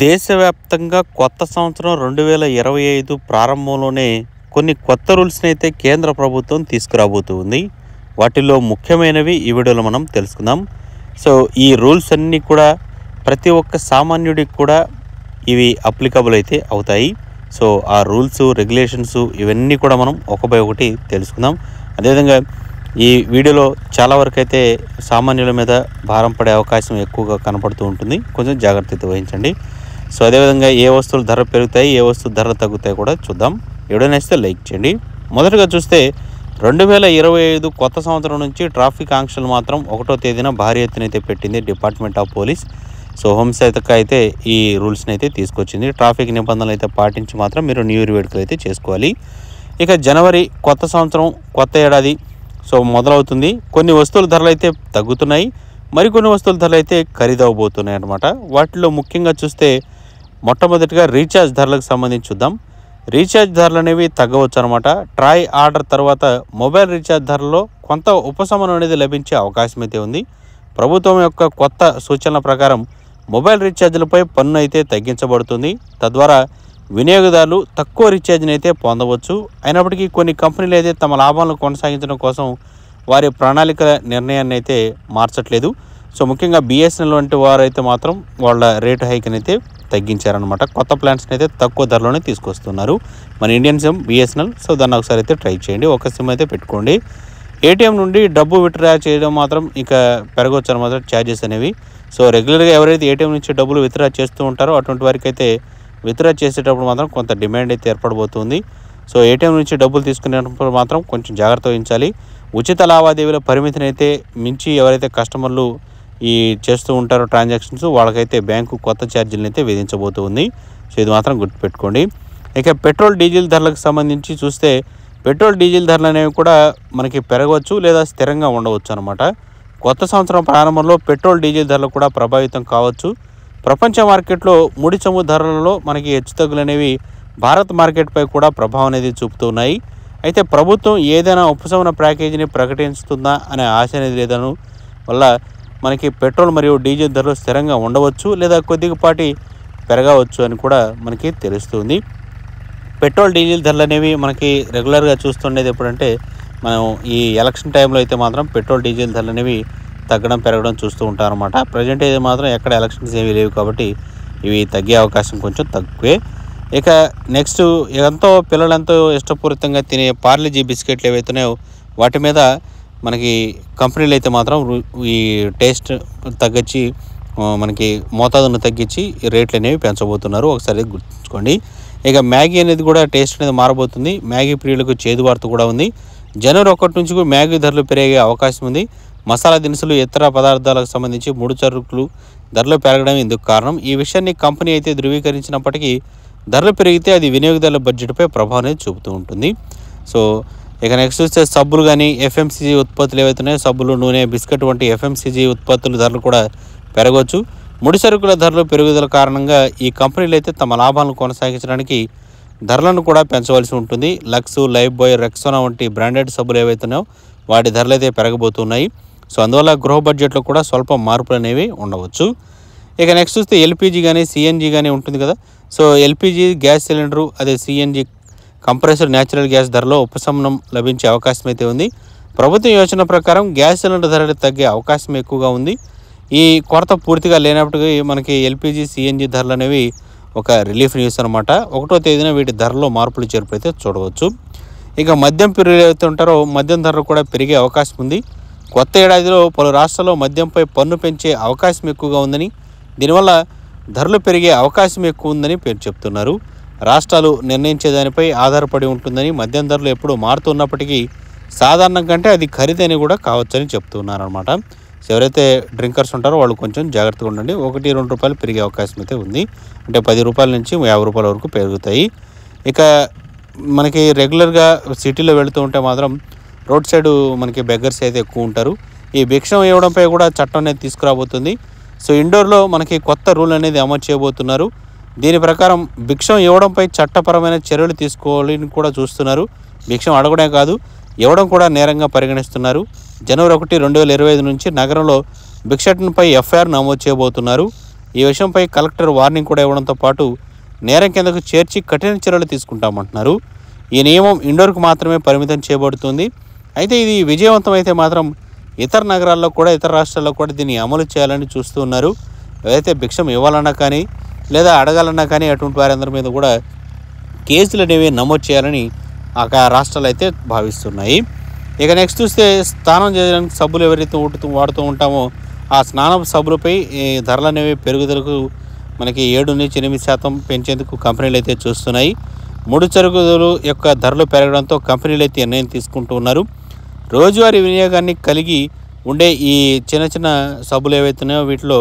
దేశవ్యాప్తంగా కొత్త సంవత్సరం 2025 ప్రారంభంలోనే కొన్ని కొత్త రూల్స్‌ని అయితే కేంద్ర ప్రభుత్వం తీసుకురాబోతుంది. వాటిల్లో ముఖ్యమైనవి ఈ వీడియోలో మనం తెలుసుకుందాం. సో, ఈ రూల్స్ అన్నీ కూడా ప్రతి ఒక్క సామాన్యుడికి కూడా ఇవి అప్లికబుల్ అయితే అవుతాయి. సో, ఆ రూల్స్, రెగ్యులేషన్స్ ఇవన్నీ కూడా మనం ఒక బై ఒకటి తెలుసుకుందాం. అదేవిధంగా ఈ వీడియోలో చాలా వరకైతే సామాన్యుల మీద భారం పడే అవకాశం ఎక్కువగా కనపడుతూ ఉంటుంది. కొంచెం జాగ్రత్త వహించండి. సో, అదేవిధంగా ఏ వస్తువులు ధర పెరుగుతాయి, ఏ వస్తువులు ధరలు తగ్గుతాయి కూడా చూద్దాం. వీడియో నచ్చితే లైక్ చేయండి. మొదటగా చూస్తే 2025 కొత్త సంవత్సరం నుంచి ట్రాఫిక్ ఆంక్షలు మాత్రం 1వ తేదీన భారీ ఎత్తున అయితే పెట్టింది డిపార్ట్మెంట్ ఆఫ్ పోలీస్. సో, హోంశాఖ అయితే ఈ రూల్స్ని అయితే తీసుకొచ్చింది. ట్రాఫిక్ నిబంధనలు అయితే పాటించి మాత్రం మీరు న్యూ ఇయర్ వేడుకలు అయితే చేసుకోవాలి. ఇక జనవరి కొత్త సంవత్సరం, కొత్త ఏడాది సో మొదలవుతుంది. కొన్ని వస్తువుల ధరలు అయితే తగ్గుతున్నాయి, మరికొన్ని వస్తువుల ధరలు అయితే ఖరీదవబోతున్నాయి అన్నమాట. వాటిలో ముఖ్యంగా చూస్తే మొట్టమొదటిగా రీఛార్జ్ ధరలకు సంబంధించి చూద్దాం. రీఛార్జ్ ధరలు అనేవి తగ్గవచ్చు అనమాట. ట్రాయ్ ఆర్డర్ తర్వాత మొబైల్ రీఛార్జ్ ధరల్లో కొంత ఉపశమనం అనేది లభించే అవకాశం అయితే ఉంది. ప్రభుత్వం యొక్క కొత్త సూచనల ప్రకారం మొబైల్ రీఛార్జ్లపై పన్ను అయితే తగ్గించబడుతుంది. తద్వారా వినియోగదారులు తక్కువ రీఛార్జ్ని అయితే పొందవచ్చు. అయినప్పటికీ కొన్ని కంపెనీలు అయితే తమ లాభాలను కొనసాగించడం కోసం వారి ప్రణాళికల నిర్ణయాన్ని అయితే మార్చట్లేదు. సో, ముఖ్యంగా బిఎస్ఎన్ఎల్ వంటి వారు అయితే మాత్రం వాళ్ళ రేటు హైక్ని అయితే తగ్గించారనమాట. కొత్త ప్లాన్స్ని అయితే తక్కువ ధరలోనే తీసుకొస్తున్నారు మన ఇండియన్ సిమ్ బిఎస్ఎన్ఎల్. సో, దాన్ని ఒకసారి అయితే ట్రై చేయండి. ఒక సిమ్ అయితే పెట్టుకోండి. ఏటీఎం నుండి డబ్బు విత్డ్రా చేయడం మాత్రం ఇక పెరగవచ్చు అనమాట ఛార్జెస్ అనేవి. సో, రెగ్యులర్గా ఎవరైతే ఏటీఎం నుంచి డబ్బులు విత్డ్రా చేస్తూ ఉంటారో అటువంటి వారికి అయితే విత్డ్రా చేసేటప్పుడు మాత్రం కొంత డిమాండ్ అయితే ఏర్పడబోతుంది. సో, ఏటీఎం నుంచి డబ్బులు తీసుకునేటప్పుడు మాత్రం కొంచెం జాగ్రత్త వహించాలి. ఉచిత లావాదేవీల పరిమితిని అయితే మించి ఎవరైతే కస్టమర్లు ఈ చేస్తూ ఉంటారో ట్రాన్సాక్షన్స్ వాళ్ళకైతే బ్యాంకు కొత్త ఛార్జీలను అయితే విధించబోతుంది. సో, ఇది మాత్రం గుర్తుపెట్టుకోండి. ఇక పెట్రోల్ డీజిల్ ధరలకు సంబంధించి చూస్తే పెట్రోల్ డీజిల్ ధరలు అనేవి కూడా మనకి పెరగవచ్చు లేదా స్థిరంగా ఉండవచ్చు అనమాట. కొత్త సంవత్సరం ప్రారంభంలో పెట్రోల్ డీజిల్ ధరలు కూడా ప్రభావితం కావచ్చు. ప్రపంచ మార్కెట్లో ముడి చమురు ధరలలో మనకి హెచ్చుతగ్గులు అనేవి భారత్ మార్కెట్పై కూడా ప్రభావం అనేది చూపుతూ ఉన్నాయి. అయితే ప్రభుత్వం ఏదైనా ఉపశమన ప్యాకేజీని ప్రకటిస్తుందా అనే ఆశ అనేది లేదను వల్ల మనకి పెట్రోల్ మరియు డీజిల్ ధరలు స్థిరంగా ఉండవచ్చు లేదా కొద్దిపాటి పెరగవచ్చు అని కూడా మనకి తెలుస్తుంది. పెట్రోల్ డీజిల్ ధరలు అనేవి మనకి రెగ్యులర్గా చూస్తుండేది ఎప్పుడంటే మనం ఈ ఎలక్షన్ టైంలో అయితే మాత్రం పెట్రోల్ డీజిల్ ధరలు అనేవి తగ్గడం పెరగడం చూస్తూ ఉంటారు అనమాట. ప్రజెంట్ అయితే మాత్రం ఎక్కడ ఎలక్షన్స్ ఏమీ లేవు కాబట్టి ఇవి తగ్గే అవకాశం కొంచెం తక్కువే. ఇక నెక్స్ట్ పిల్లలు ఎంతో ఇష్టపూరితంగా తినే పార్లేజీ బిస్కెట్లు ఏవైతున్నాయో వాటి మీద మనకి కంపెనీలు అయితే మాత్రం ఈ టేస్ట్ తగ్గించి మనకి మోతాదును తగ్గించి రేట్లు అనేవి పెంచబోతున్నారు. ఒకసారి గుర్తుంచుకోండి. ఇక మ్యాగీ అనేది కూడా టేస్ట్ అనేది మారబోతుంది. మ్యాగీ ప్రియులకు చేదు వార్త కూడా ఉంది. జనవరి 1 నుంచి మ్యాగీ ధరలు పెరిగే అవకాశం ఉంది. మసాలా దినుసులు, ఇతర పదార్థాలకు సంబంధించి ముడి సరుకులు ధరలు పెరగడం ఇందుకు కారణం. ఈ విషయాన్ని కంపెనీ అయితే ధృవీకరించినప్పటికీ ధరలు పెరిగితే అది వినియోగదారుల బడ్జెట్పై ప్రభావం అనేది చూపుతూ ఉంటుంది. సో, ఇక నెక్స్ట్ చూస్తే సబ్బులు కానీ ఎఫ్ఎంసీజీ ఉత్పత్తులు ఏవైతున్నాయో సబ్బులు, నూనె, బిస్కెట్ వంటి ఎఫ్ఎంసీజీ ఉత్పత్తుల ధరలు కూడా పెరగవచ్చు. ముడి సరుకుల ధరలు పెరుగుదల కారణంగా ఈ కంపెనీలు అయితే తమ లాభాలను కొనసాగించడానికి ధరలను కూడా పెంచవలసి ఉంటుంది. లక్స్, లైఫ్ బాయ్, రెక్సోనా వంటి బ్రాండెడ్ సబ్బులు ఏవైతున్నాయో వాటి ధరలు అయితే పెరగబోతున్నాయి. సో, అందువల్ల గృహ బడ్జెట్లో కూడా స్వల్ప మార్పులు అనేవి ఉండవచ్చు. ఇక నెక్స్ట్ చూస్తే ఎల్పిజి కానీ సిఎన్జి కానీ ఉంటుంది కదా. సో, ఎల్పిజి గ్యాస్ సిలిండరు అదే సిఎన్జి కంప్రెసర్ న్యాచురల్ గ్యాస్ ధరలో ఉపశమనం లభించే అవకాశం అయితే ఉంది. ప్రభుత్వ యోచన ప్రకారం గ్యాస్ సిలిండర్ ధరలు తగ్గే అవకాశం ఎక్కువగా ఉంది. ఈ కొరత పూర్తిగా లేనప్పటికీ మనకి ఎల్పిజి, సిఎన్జి ధరలు అనేవి ఒక రిలీఫ్ న్యూస్ అనమాట. 1వ తేదీన వీటి ధరలో మార్పులు చేర్పులు అయితే చూడవచ్చు. ఇక మద్యం ప్రియులు ఏవైతే ఉంటారో మద్యం ధరలు కూడా పెరిగే అవకాశం ఉంది. కొత్త ఏడాదిలో పలు రాష్ట్రాల్లో మద్యంపై పన్ను పెంచే అవకాశం ఎక్కువగా ఉందని, దీనివల్ల ధరలు పెరిగే అవకాశం ఎక్కువ ఉందని చెప్తున్నారు. రాష్ట్రాలు నిర్ణయించే దానిపై ఆధారపడి ఉంటుందని, మద్యం ధరలు ఎప్పుడు మారుతున్నప్పటికీ సాధారణం కంటే అది ఖరీదైన కూడా కావచ్చని చెప్తున్నారు అనమాట. సో, ఎవరైతే డ్రింకర్స్ ఉంటారో వాళ్ళు కొంచెం జాగ్రత్తగా ఉండండి. 1-2 రూపాయలు పెరిగే అవకాశం అయితే ఉంది. అంటే 10 రూపాయల నుంచి 50 రూపాయల వరకు పెరుగుతాయి. ఇక మనకి రెగ్యులర్గా సిటీలో వెళుతూ ఉంటే మాత్రం రోడ్ సైడ్ మనకి బెగ్గర్స్ అయితే ఎక్కువ ఉంటారు. ఈ భిక్షం ఇవ్వడంపై కూడా చట్టం అనేది తీసుకురాబోతుంది. సో, ఇండోర్లో మనకి కొత్త రూల్ అనేది అమలు చేయబోతున్నారు. దీని ప్రకారం భిక్షం ఇవ్వడంపై చట్టపరమైన చర్యలు తీసుకోవాలని కూడా చూస్తున్నారు. భిక్షం అడగడమే కాదు, ఇవ్వడం కూడా నేరంగా పరిగణిస్తున్నారు. జనవరి 1, 2025 నుంచి నగరంలో భిక్షటన్పై ఎఫ్ఐఆర్ నమోదు చేయబోతున్నారు. ఈ విషయంపై కలెక్టర్ వార్నింగ్ కూడా ఇవ్వడంతో పాటు నేరం కిందకు చేర్చి కఠిన చర్యలు తీసుకుంటామంటున్నారు. ఈ నియమం ఇండోర్కు మాత్రమే పరిమితం చేయబడుతుంది. అయితే ఇది విజయవంతం అయితే మాత్రం ఇతర నగరాల్లో కూడా ఇతర రాష్ట్రాల్లో కూడా దీన్ని అమలు చేయాలని చూస్తూ ఉన్నారు. ఏదైతే భిక్షం ఇవ్వాలన్నా కానీ లేదా అడగాలన్నా కానీ అటువంటి వారందరి మీద కూడా కేసులు అనేవి నమోదు చేయాలని ఆ రాష్ట్రాలు అయితే భావిస్తున్నాయి. ఇక నెక్స్ట్ చూస్తే స్నానం చేయడానికి సబ్బులు ఎవరైతే వాడుతూ ఉంటామో ఆ స్నానం సబ్బులపై ధరలు అనేవి పెరుగుదలకు మనకి 7-8% పెంచేందుకు కంపెనీలు అయితే చూస్తున్నాయి. ముడి సరుకుల యొక్క ధరలు పెరగడంతో కంపెనీలు అయితే నిర్ణయం తీసుకుంటూ ఉన్నారు. రోజువారీ వినియోగాన్ని కలిగి ఉండే ఈ చిన్న చిన్న సబ్బులు ఏవైతున్నాయో వీటిలో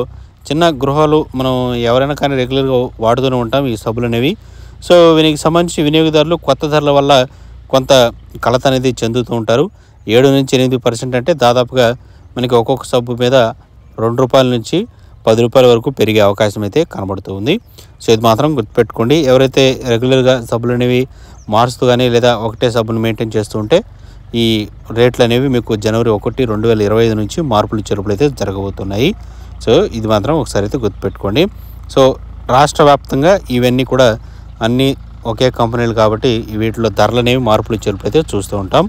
చిన్న గృహాలు మనం ఎవరైనా కానీ రెగ్యులర్గా వాడుతూనే ఉంటాం ఈ సబ్బులు అనేవి. సో వీనికి సంబంధించి వినియోగదారులు కొత్త ధరల వల్ల కొంత కలత అనేది చెందుతూ ఉంటారు. 7-8% అంటే దాదాపుగా మనకి ఒక్కొక్క సబ్బు మీద ₹2 నుంచి ₹10 వరకు పెరిగే అవకాశం అయితే కనబడుతుంది. సో ఇది మాత్రం గుర్తుపెట్టుకోండి. ఎవరైతే రెగ్యులర్గా సబ్బులు అనేవి మారుస్తూ కానీ లేదా ఒకటే సబ్బును మెయింటైన్ చేస్తూ ఉంటే ఈ రేట్లు అనేవి మీకు జనవరి 1, 2025 నుంచి మార్పులు చేర్పులు అయితే జరగబోతున్నాయి. సో ఇది మాత్రం ఒకసారి అయితే గుర్తుపెట్టుకోండి. సో రాష్ట్ర వ్యాప్తంగా ఇవన్నీ కూడా అన్నీ ఒకే కంపెనీలు కాబట్టి వీటిలో ధరలు అనేవి మార్పులు చేర్పులు అయితే చూస్తూ ఉంటాం.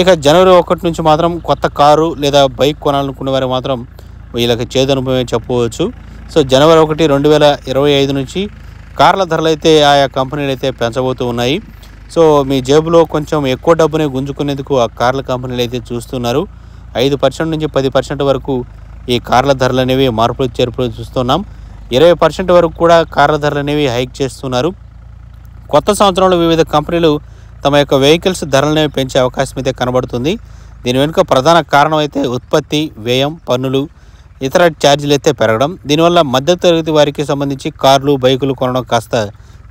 ఇక జనవరి 1 నుంచి మాత్రం కొత్త కారు లేదా బైక్ కొనాలనుకునే వారు మాత్రం వీళ్ళకి చేదు అనుభవమే చెప్పవచ్చు. సో జనవరి 1, 2025 నుంచి కార్ల ధరలు అయితే ఆయా కంపెనీలు అయితే పెంచబోతూ ఉన్నాయి. సో మీ జేబులో కొంచెం ఎక్కువ డబ్బునే గుంజుకునేందుకు ఆ కార్ల కంపెనీలు అయితే చూస్తున్నారు. 5% నుంచి 10% వరకు ఈ కార్ల ధరలు అనేవి మార్పులు చేర్పులు చూస్తున్నాం. 20% వరకు కూడా కార్ల ధరలు అనేవి హైక్ చేస్తున్నారు. కొత్త సంవత్సరంలో వివిధ కంపెనీలు తమ యొక్క వెహికల్స్ ధరలనేవి పెంచే అవకాశం అయితే కనబడుతుంది. దీని వెనుక ప్రధాన కారణం అయితే ఉత్పత్తి వ్యయం, పన్నులు, ఇతర ఛార్జీలు అయితే పెరగడం. దీనివల్ల మధ్యతరగతి వారికి సంబంధించి కార్లు, బైకులు కొనడం కాస్త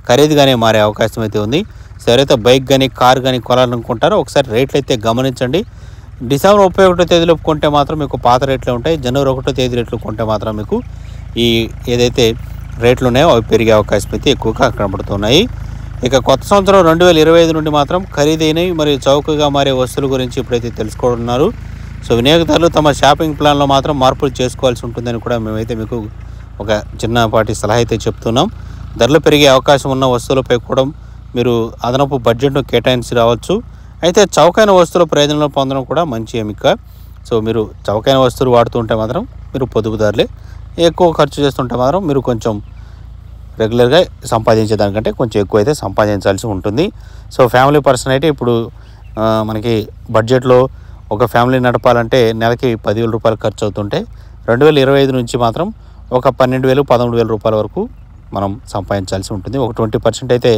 ఖరీదుగానే మారే అవకాశం అయితే ఉంది. సో ఎవరైతే బైక్ కానీ కార్ కానీ కొనాలనుకుంటారో ఒకసారి రేట్లు అయితే గమనించండి. డిసెంబర్ 31వ తేదీలో కొంటే మాత్రం మీకు పాత రేట్లే ఉంటాయి. జనవరి 1వ తేదీ రేట్లు కొంటే మాత్రం మీకు ఈ ఏదైతే రేట్లు ఉన్నాయో అవి పెరిగే అవకాశం అయితే ఎక్కువగా కనబడుతున్నాయి. ఇక కొత్త సంవత్సరం 2025 నుండి మాత్రం ఖరీదైనవి మరియు చౌకగా మారే వస్తువుల గురించి ఇప్పుడైతే తెలుసుకోనున్నారు. సో వినియోగదారులు తమ షాపింగ్ ప్లాన్లో మాత్రం మార్పులు చేసుకోవాల్సి ఉంటుందని కూడా మేమైతే మీకు ఒక చిన్నపాటి సలహా అయితే చెప్తున్నాం. ధరలు పెరిగే అవకాశం ఉన్న వస్తువులపై కూడా మీరు అదనపు బడ్జెట్ను కేటాయించి రావచ్చు. అయితే చౌకైన వస్తువుల ప్రయోజనాలు పొందడం కూడా మంచి ఎంపిక. సో మీరు చౌకైన వస్తువులు వాడుతూ ఉంటే మాత్రం మీరు పొదుపుదారులే. ఎక్కువ ఖర్చు చేస్తుంటే మాత్రం మీరు కొంచెం రెగ్యులర్గా సంపాదించేదానికంటే కొంచెం ఎక్కువ అయితే సంపాదించాల్సి ఉంటుంది. సో ఫ్యామిలీ పర్సన్ అయితే ఇప్పుడు మనకి బడ్జెట్లో ఒక ఫ్యామిలీ నడపాలంటే నెలకి ₹10,000 ఖర్చు అవుతుంటే 2025 నుంచి మాత్రం ఒక ₹12,000, ₹13,000 వరకు మనం సంపాదించాల్సి ఉంటుంది. ఒక 20% అయితే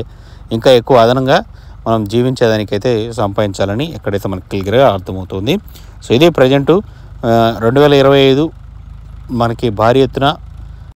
ఇంకా ఎక్కువ అదనంగా మనం జీవించేదానికైతే సంపాదించాలని ఎక్కడైతే మనకి క్లియర్గా అర్థమవుతుంది. సో ఇది ప్రజెంటు 2025 మనకి భారీ ఎత్తున